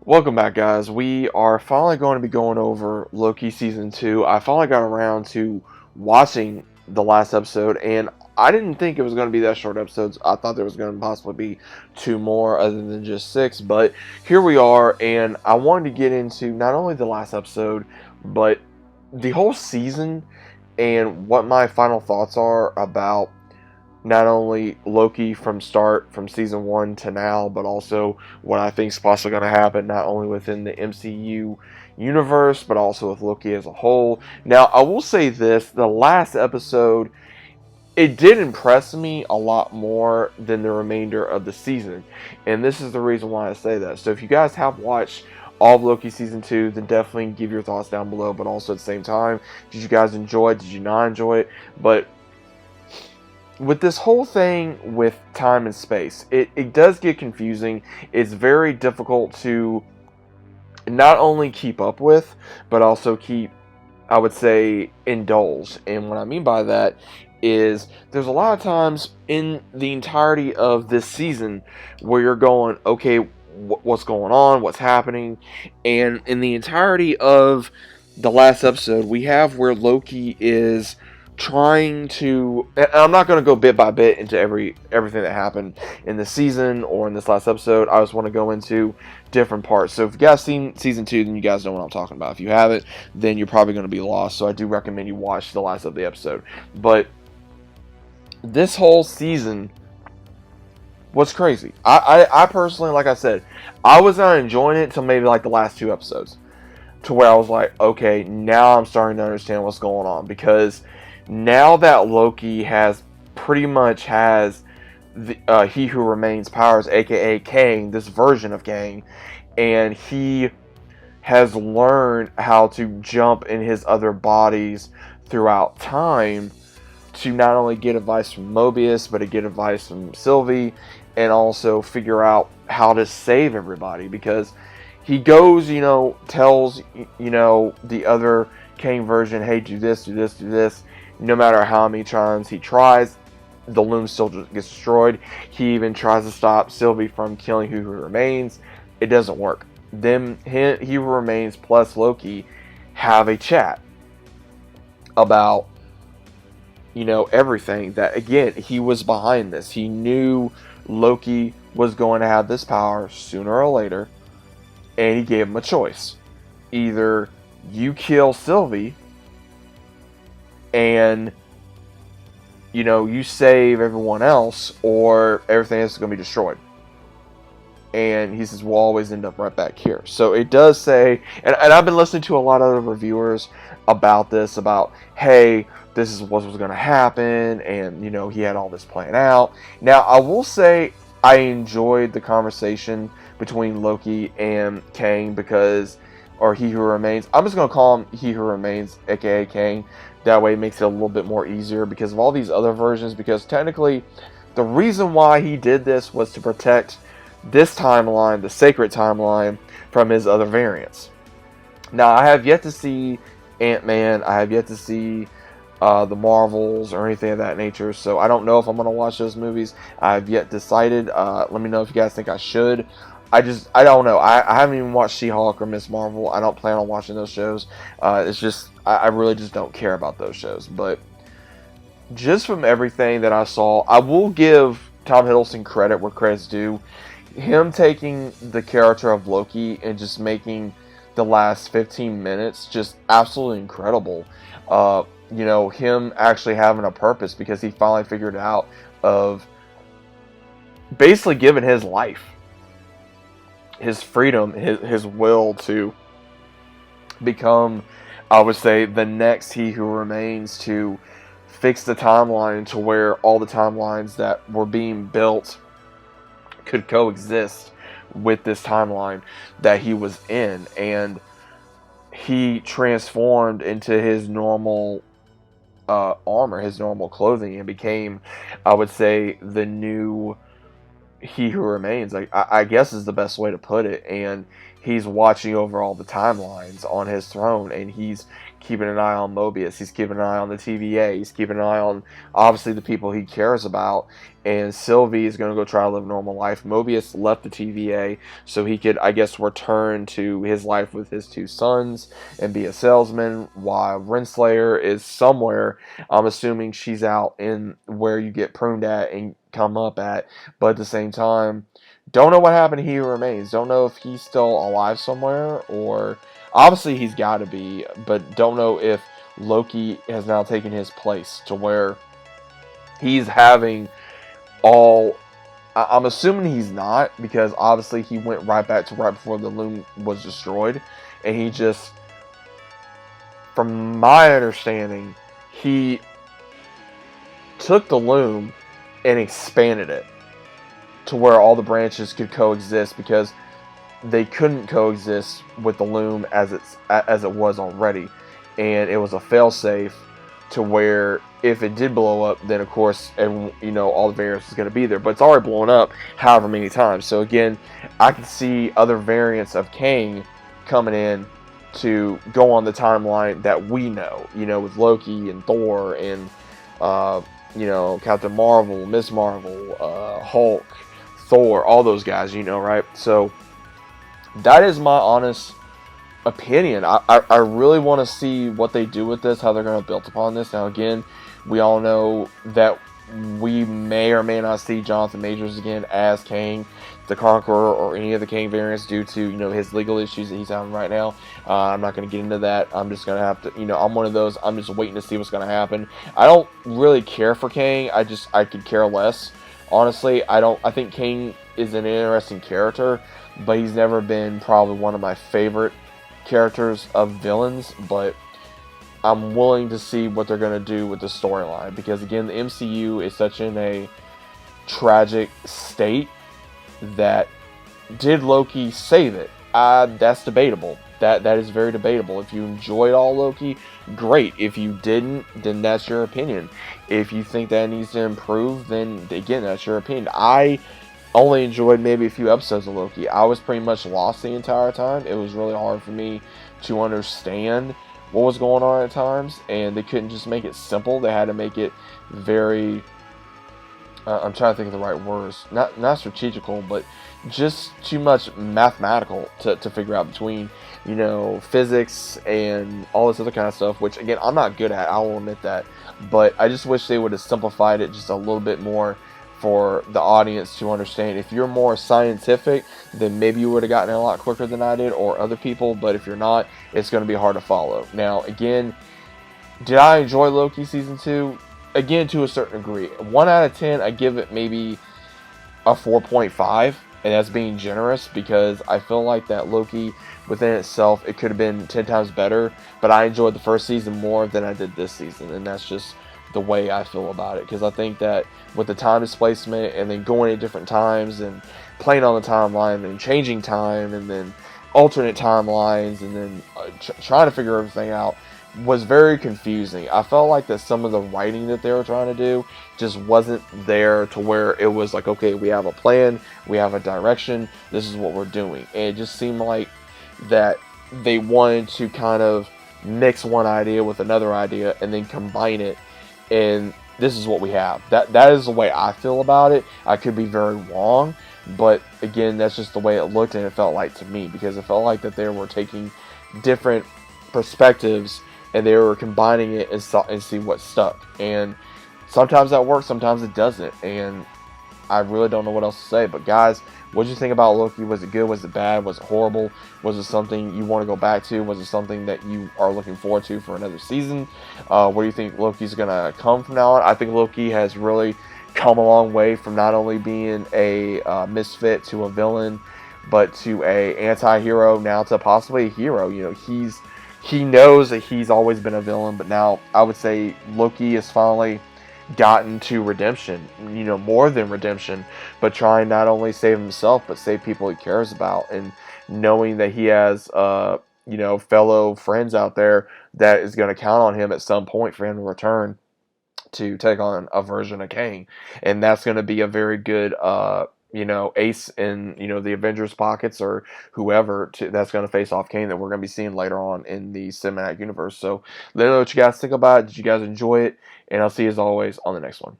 Welcome back, guys. We are finally going to be going over Loki Season 2. I finally got around to watching the last episode, and I didn't think it was going to be that short episodes. I thought there was going to possibly be two more other than just six, but here we are, and I wanted to get into not only the last episode, but the whole season and what my final thoughts are about not only Loki from season one to now, but also what I think is possibly going to happen not only within the MCU universe, but also with Loki as a whole. Now, I will say this: the last episode, it did impress me a lot more than the remainder of the season, and this is the reason why I say that. So, if you guys have watched all of Loki season 2, then definitely give your thoughts down below. But also at the same time, did you guys enjoy it? Did you not enjoy it? But with this whole thing with time and space, it does get confusing. It's very difficult to not only keep up with, but also keep, I would say, indulge. And what I mean by that is there's a lot of times in the entirety of this season where you're going, okay, what's going on? What's happening? And in the entirety of the last episode, we have where Loki is trying to, and I'm not going to go bit by bit into everything that happened in the season or in this last episode. I just want to go into different parts. So if you guys seen season 2, then you guys know what I'm talking about. If you haven't, then you're probably going to be lost. So I do recommend you watch the last of the episode. But this whole season was crazy. I personally, like I said, I was not enjoying it until maybe like the last 2 episodes, to where I was like, okay, now I'm starting to understand what's going on, because now that Loki has pretty much has the He Who Remains powers, aka Kang, this version of Kang, and he has learned how to jump in his other bodies throughout time to not only get advice from Mobius, but to get advice from Sylvie, and also figure out how to save everybody, because he goes, tells, the other Kang version, hey, do this, do this, do this. No matter how many times he tries, the loom still just gets destroyed. He even tries to stop Sylvie from killing He Who Remains. It doesn't work. Then He Who Remains plus Loki have a chat about, everything. That, again, he was behind this. He knew Loki was going to have this power sooner or later, and he gave him a choice. Either you kill Sylvie and you save everyone else, or everything else is going to be destroyed. And he says, we'll always end up right back here. So it does say, and I've been listening to a lot of other reviewers about this, about, hey, this is what was going to happen, and he had all this planned out. Now, I will say I enjoyed the conversation between Loki and Kang, or He Who Remains. I'm just going to call him He Who Remains, aka Kang. That way it makes it a little bit more easier because of all these other versions, because technically the reason why he did this was to protect this timeline, the sacred timeline, from his other variants. Now, I have yet to see Ant-Man. I have yet to see the Marvels or anything of that nature, so I don't know if I'm going to watch those movies. I've yet decided. Let me know if you guys think I should. I don't know. I haven't even watched She-Hulk or Miss Marvel. I don't plan on watching those shows. It's just, I really just don't care about those shows. But just from everything that I saw, I will give Tom Hiddleston credit where credit's due. Him taking the character of Loki and just making the last 15 minutes just absolutely incredible. Him actually having a purpose, because he finally figured out of basically giving his life, his freedom, his will to become, I would say, the next He Who Remains, to fix the timeline to where all the timelines that were being built could coexist with this timeline that he was in. And he transformed into his normal armor, his normal clothing, and became, I would say, the new He Who Remains, like I guess is the best way to put it. And he's watching over all the timelines on his throne, and he's keeping an eye on Mobius. He's keeping an eye on the TVA. He's keeping an eye on obviously the people he cares about. And Sylvie is going to go try to live a normal life. Mobius left the TVA so he could, I guess, return to his life with his two sons and be a salesman, while Renslayer is somewhere. I'm assuming she's out in where you get pruned at and come up at, but at the same time, don't know what happened to He Who Remains. Don't know if he's still alive somewhere, or obviously he's got to be, but don't know if Loki has now taken his place to where he's having all. I'm assuming he's not, because obviously he went right back to right before the loom was destroyed, and he just, from my understanding, he took the loom and expanded it to where all the branches could coexist, because they couldn't coexist with the loom as it was already, and it was a failsafe to where if it did blow up, then of course all the variants is going to be there, but it's already blown up however many times. So again, I can see other variants of Kang coming in to go on the timeline that we know, with Loki and Thor and Captain Marvel, Miss Marvel, Hulk, Thor, all those guys, right? So that is my honest opinion. I really want to see what they do with this, how they're going to build upon this. Now, again, we all know that we may or may not see Jonathan Majors again as Kang the Conqueror or any of the Kang variants due to his legal issues that he's having right now. I'm not going to get into that. I'm just going to have to, I'm one of those. I'm just waiting to see what's going to happen. I don't really care for Kang. I could care less. Honestly, I think Kang is an interesting character, but he's never been probably one of my favorite characters of villains. But I'm willing to see what they're going to do with the storyline, because again, the MCU is such in a tragic state that, did Loki save it? That's debatable. That is very debatable. If you enjoyed all Loki, great. If you didn't, then that's your opinion. If you think that needs to improve, then again, that's your opinion. I only enjoyed maybe a few episodes of Loki. I was pretty much lost the entire time. It was really hard for me to understand what was going on at times, and they couldn't just make it simple. They had to make it very I'm trying to think of the right words. Not strategical, but just too much mathematical to figure out between, physics and all this other kind of stuff, which, again, I'm not good at. I will admit that. But I just wish they would have simplified it just a little bit more for the audience to understand. If you're more scientific, then maybe you would have gotten it a lot quicker than I did, or other people. But if you're not, it's going to be hard to follow. Now, again, did I enjoy Loki Season 2? Again, to a certain degree. 1 out of 10, I give it maybe a 4.5, and that's being generous, because I feel like that Loki within itself, it could have been 10 times better, but I enjoyed the first season more than I did this season, and that's just the way I feel about it, because I think that with the time displacement, and then going at different times, and playing on the timeline, and changing time, and then alternate timelines, and then trying to figure everything out, was very confusing. I felt like that some of the writing that they were trying to do just wasn't there to where it was like, okay, we have a plan, we have a direction, this is what we're doing. And it just seemed like that they wanted to kind of mix one idea with another idea and then combine it, and this is what we have. That is the way I feel about it. I could be very wrong, but again, that's just the way it looked and it felt like to me, because it felt like that they were taking different perspectives and they were combining it and see what stuck. And sometimes that works, sometimes it doesn't. And I really don't know what else to say. But guys, what did you think about Loki? Was it good? Was it bad? Was it horrible? Was it something you want to go back to? Was it something that you are looking forward to for another season? Where do you think Loki's going to come from now on? I think Loki has really come a long way from not only being a misfit to a villain, but to a anti-hero, now to possibly a hero. He knows that he's always been a villain, but now I would say Loki has finally gotten to redemption, more than redemption, but trying not only save himself, but save people he cares about, and knowing that he has, fellow friends out there that is going to count on him at some point for him to return to take on a version of Kang. And that's going to be a very good, Ace in the Avengers pockets or whoever that's going to face off Kane that we're going to be seeing later on in the cinematic universe. So let me know what you guys think about it. Did you guys enjoy it? And I'll see you as always on the next one.